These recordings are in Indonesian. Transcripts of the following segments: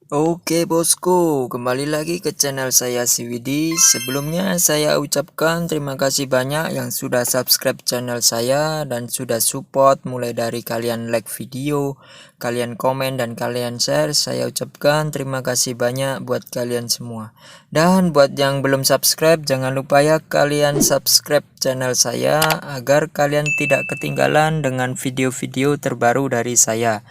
Oke bosku, kembali lagi ke channel saya si Widi. Sebelumnya saya ucapkan terima kasih banyak yang sudah subscribe channel saya dan sudah support, mulai dari kalian like video, kalian komen dan kalian share. Saya ucapkan terima kasih banyak buat kalian semua. Dan buat yang belum subscribe, jangan lupa ya kalian subscribe channel saya agar kalian tidak ketinggalan dengan video-video terbaru dari saya.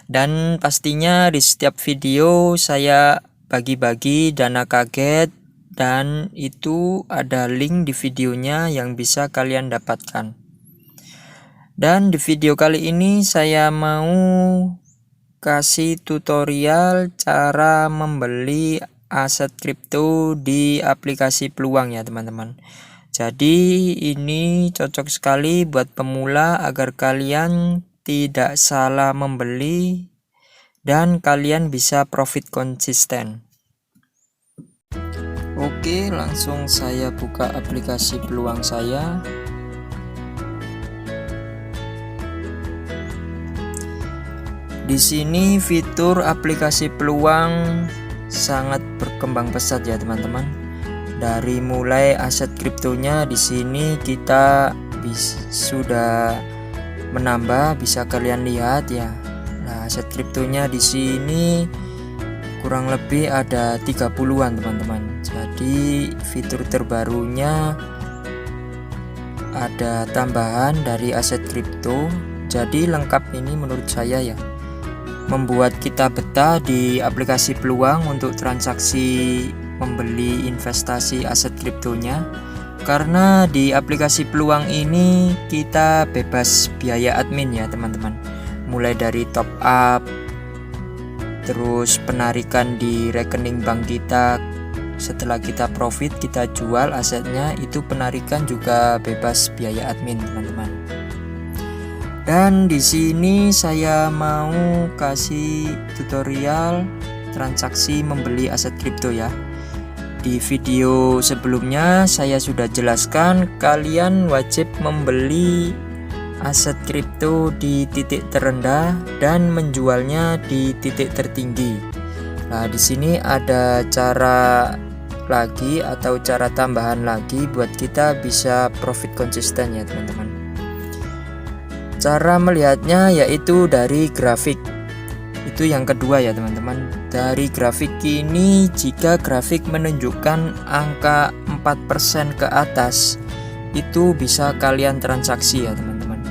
Dan pastinya di setiap video saya bagi-bagi dana kaget, dan itu ada link di videonya yang bisa kalian dapatkan. Dan di video kali ini saya mau kasih tutorial cara membeli aset kripto di aplikasi Peluang ya teman-teman. Jadi ini cocok sekali buat pemula agar kalian tidak salah membeli dan kalian bisa profit konsisten. Oke, langsung saya buka aplikasi Peluang saya. Di sini fitur aplikasi Peluang sangat berkembang pesat ya teman-teman. Dari mulai aset kriptonya di sini kita sudah menambah, bisa kalian lihat ya. Nah, aset kriptonya di sini kurang lebih ada 30-an teman-teman. Jadi fitur terbarunya ada tambahan dari aset kripto. Jadi lengkap ini menurut saya ya. Membuat kita betah di aplikasi Peluang untuk transaksi membeli investasi aset kriptonya. Karena di aplikasi Peluang ini kita bebas biaya admin ya teman-teman. Mulai dari top up, terus penarikan di rekening bank kita. Setelah kita profit, kita jual asetnya, itu penarikan juga bebas biaya admin teman-teman. Dan di sini saya mau kasih tutorial transaksi membeli aset kripto ya. Di video sebelumnya saya sudah jelaskan kalian wajib membeli aset kripto di titik terendah dan menjualnya di titik tertinggi. Nah, di sini ada cara lagi atau cara tambahan lagi buat kita bisa profit konsisten ya teman-teman. Cara melihatnya yaitu dari grafik. Itu yang kedua ya teman-teman. Dari grafik ini, jika grafik menunjukkan angka 4% ke atas, itu bisa kalian transaksi ya teman-teman.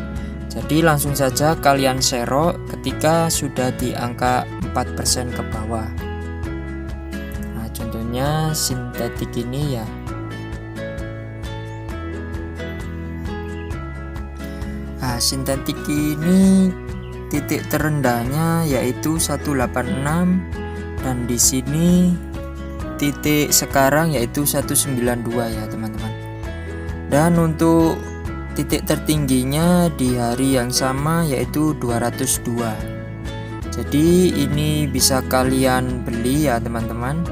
Jadi langsung saja kalian serok ketika sudah di angka 4% ke bawah. Nah, contohnya sintetik ini ya. Nah, sintetik ini titik terendahnya yaitu 186, dan di sini titik sekarang yaitu 192 ya teman-teman. Dan untuk titik tertingginya di hari yang sama yaitu 202. Jadi ini bisa kalian beli ya teman-teman.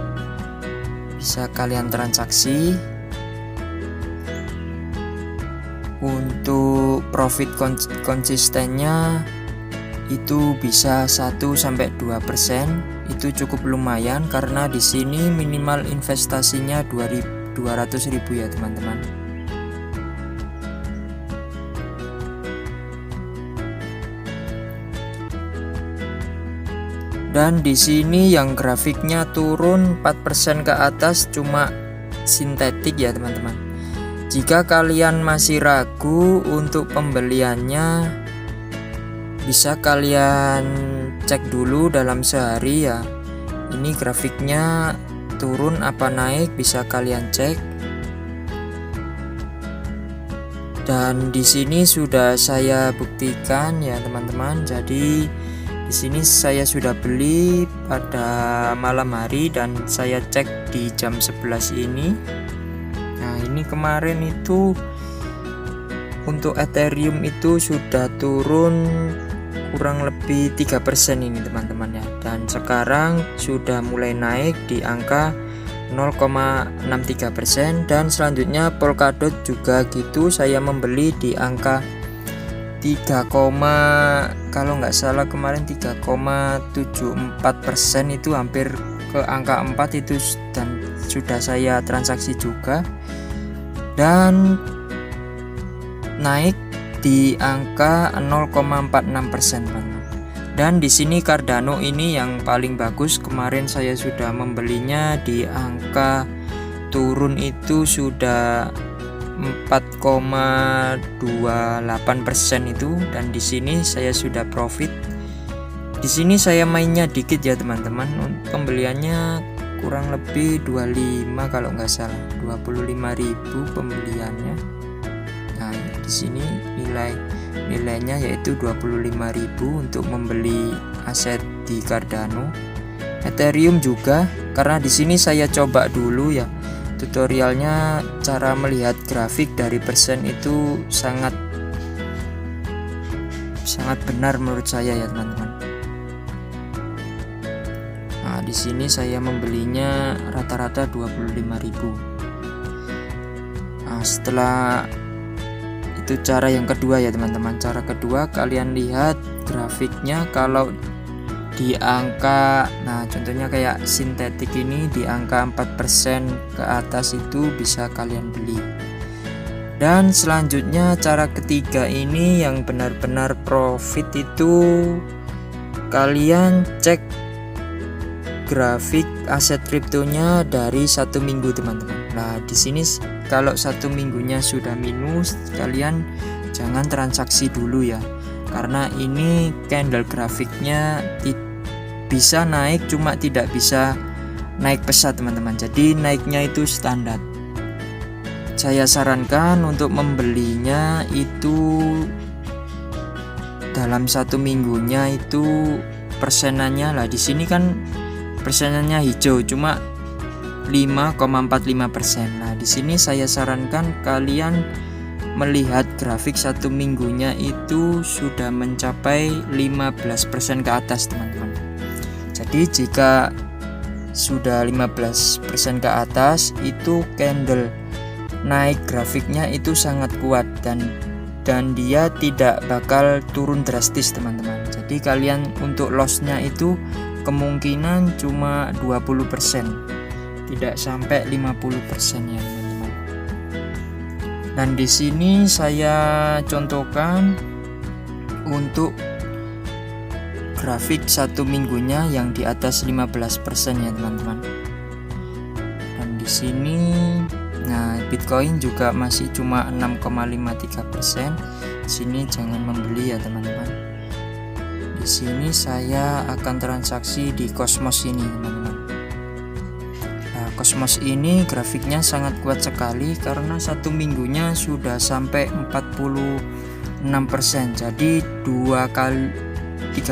Bisa kalian transaksi. Untuk profit konsistennya itu bisa 1-2%. Itu cukup lumayan karena di sini minimal investasinya 200.000 ya teman-teman. Dan di sini yang grafiknya turun 4% ke atas cuma sintetik ya teman-teman. Jika kalian masih ragu untuk pembeliannya, bisa kalian cek dulu dalam sehari ya. Ini grafiknya turun apa naik, bisa kalian cek. Dan di sini sudah saya buktikan ya teman-teman. Jadi di sini saya sudah beli pada malam hari dan saya cek di jam 11 ini. Nah, ini kemarin itu untuk Ethereum itu sudah turun kurang lebih 3% ini teman-teman ya. Dan sekarang sudah mulai naik di angka 0,63%, dan selanjutnya Polkadot juga gitu, saya membeli di angka kalau nggak salah kemarin 3,74% itu hampir ke angka 4 itu, dan sudah saya transaksi juga dan naik di angka 0,46%, teman-teman. Dan di sini Cardano ini yang paling bagus, kemarin saya sudah membelinya di angka turun itu sudah 4,28% itu, dan di sini saya sudah profit. Di sini saya mainnya dikit ya teman-teman, pembeliannya kurang lebih 25 kalau nggak salah, 25.000 pembeliannya. Nah, di sini nilainya yaitu 25.000 untuk membeli aset di Cardano. Ethereum juga, karena di sini saya coba dulu ya tutorialnya, cara melihat grafik dari persen itu sangat benar menurut saya ya teman-teman. Nah, di sini saya membelinya rata-rata 25.000. Nah, setelah itu cara yang kedua ya teman-teman. Cara kedua, kalian lihat grafiknya kalau di angka, nah contohnya kayak sintetik ini di angka 4% ke atas itu bisa kalian beli. Dan selanjutnya cara ketiga ini yang benar-benar profit itu kalian cek grafik aset kriptonya dari 1 minggu teman-teman. Nah, di sini kalau 1 minggunya sudah minus, kalian jangan transaksi dulu ya, karena ini candle grafiknya bisa naik, cuma tidak bisa naik pesat teman-teman. Jadi naiknya itu standar. Saya sarankan untuk membelinya itu dalam 1 minggunya itu persenannya lah. Di sini kan persenannya hijau cuma 5,45%. Nah, di sini saya sarankan kalian melihat grafik 1 minggunya itu sudah mencapai 15% ke atas teman-teman. Jadi jika sudah 15% ke atas itu candle naik grafiknya itu sangat kuat dan dia tidak bakal turun drastis teman-teman. Jadi kalian untuk lossnya itu kemungkinan cuma 20%, tidak sampai 50% ya teman-teman. Dan di sini saya contohkan untuk grafik 1 minggunya yang di atas 15% ya teman-teman. Dan di sini nah Bitcoin juga masih cuma 6,53%. Di sini jangan membeli ya teman-teman. Di sini saya akan transaksi di Cosmos ini teman-teman. Nah, Cosmos ini grafiknya sangat kuat sekali karena 1 minggunya sudah sampai 46%. Jadi 3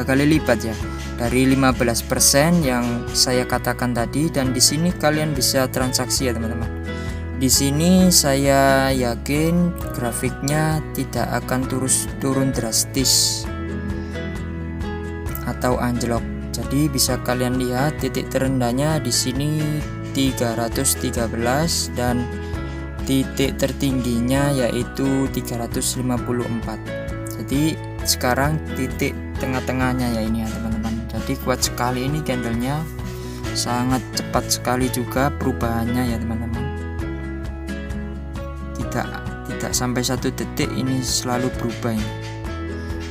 kali lipat ya dari 15% yang saya katakan tadi. Dan di sini kalian bisa transaksi ya teman-teman. Di sini saya yakin grafiknya tidak akan turun drastis atau anjlok. Jadi bisa kalian lihat titik terendahnya di sini 313 dan titik tertingginya yaitu 354. Jadi sekarang titik tengah-tengahnya ya ini ya teman-teman. Jadi kuat sekali ini candlenya, sangat cepat sekali juga perubahannya ya teman-teman. Tidak sampai 1 detik ini selalu berubah ini.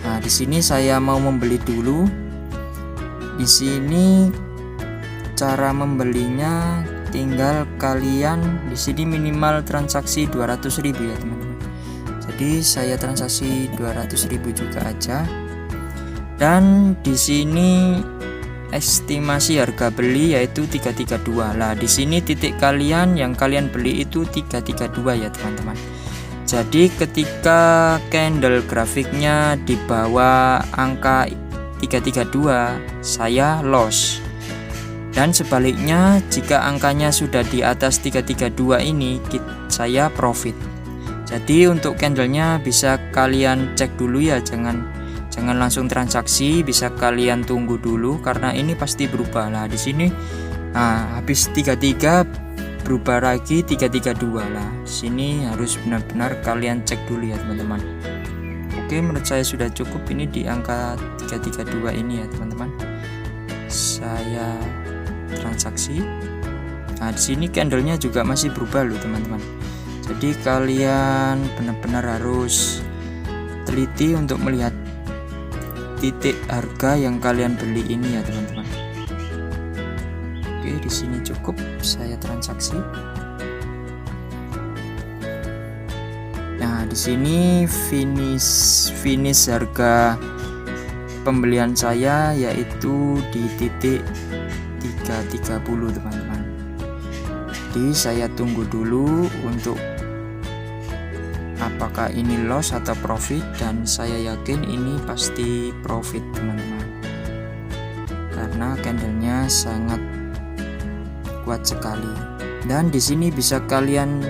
Nah, di sini saya mau membeli dulu. Di sini cara membelinya tinggal kalian di sini minimal transaksi 200.000 ya teman-teman. Jadi saya transaksi 200.000 juga aja. Dan di sini estimasi harga beli yaitu 332. Lah, di sini titik kalian yang kalian beli itu 332 ya teman-teman. Jadi ketika candle grafiknya di bawah angka 332 saya loss. Dan sebaliknya jika angkanya sudah di atas 332 ini saya profit. Jadi untuk candlenya bisa kalian cek dulu ya, jangan langsung transaksi, bisa kalian tunggu dulu karena ini pasti berubah. Lah di sini habis 33 berubah lagi 332. Lah sini harus benar-benar kalian cek dulu ya teman-teman. Oke, menurut saya sudah cukup ini di angka 332 ini ya teman-teman. Saya transaksi. Nah, di sini candlenya juga masih berubah loh teman-teman. Jadi kalian benar-benar harus teliti untuk melihat titik harga yang kalian beli ini ya teman-teman. Oke, di sini cukup saya transaksi. Nah, di sini finish harga pembelian saya yaitu di titik 330 teman-teman. Jadi saya tunggu dulu untuk apakah ini loss atau profit, dan saya yakin ini pasti profit teman-teman, karena candlenya sangat kuat sekali. Dan di sini bisa kalian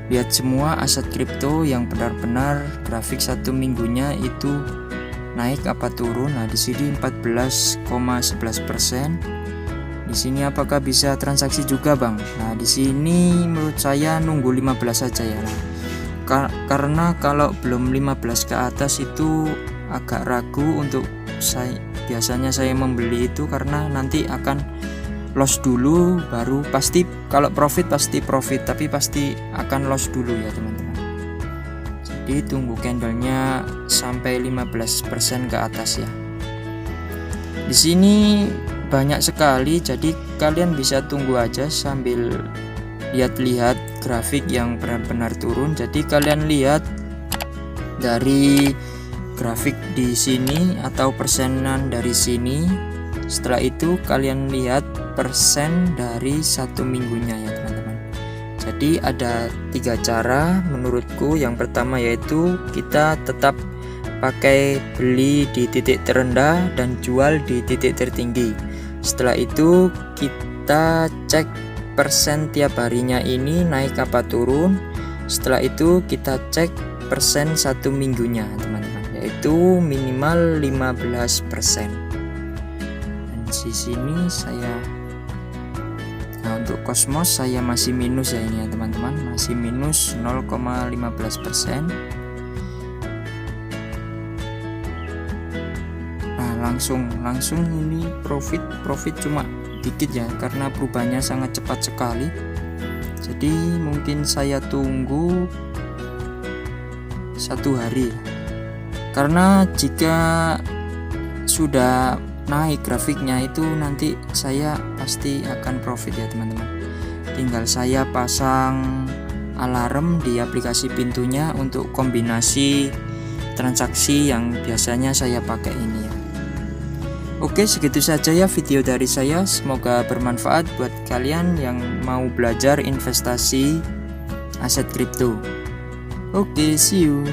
lihat semua aset kripto yang benar-benar grafik 1 minggunya itu naik apa turun. Nah, di sini 14,11%. Di sini apakah bisa transaksi juga, Bang? Nah, di sini menurut saya nunggu 15 saja ya. Karena kalau belum 15 ke atas itu agak ragu untuk biasanya saya membeli itu, karena nanti akan loss dulu baru pasti. Kalau profit pasti profit, tapi pasti akan loss dulu ya teman-teman. Jadi tunggu candlenya sampai 15% ke atas ya. Di sini banyak sekali, jadi kalian bisa tunggu aja sambil lihat-lihat grafik yang benar-benar turun. Jadi kalian lihat dari grafik di sini atau persenan dari sini. Setelah itu kalian lihat persen dari 1 minggunya ya teman-teman. Jadi ada 3 cara menurutku. Yang pertama yaitu kita tetap pakai beli di titik terendah dan jual di titik tertinggi. Setelah itu kita cek persen tiap harinya ini naik apa turun. Setelah itu kita cek persen 1 minggunya teman-teman, yaitu minimal 15%. Di sini saya, nah untuk Cosmos saya masih minus ya ini ya teman-teman, masih minus 0,15%. Nah langsung ini profit cuma dikit ya, karena perubahannya sangat cepat sekali. Jadi mungkin saya tunggu 1 hari, karena jika sudah naik grafiknya itu nanti saya pasti akan profit ya teman-teman. Tinggal saya pasang alarm di aplikasi pintunya untuk kombinasi transaksi yang biasanya saya pakai ini ya. Oke, segitu saja ya video dari saya. Semoga bermanfaat buat kalian yang mau belajar investasi aset kripto. Oke, see you.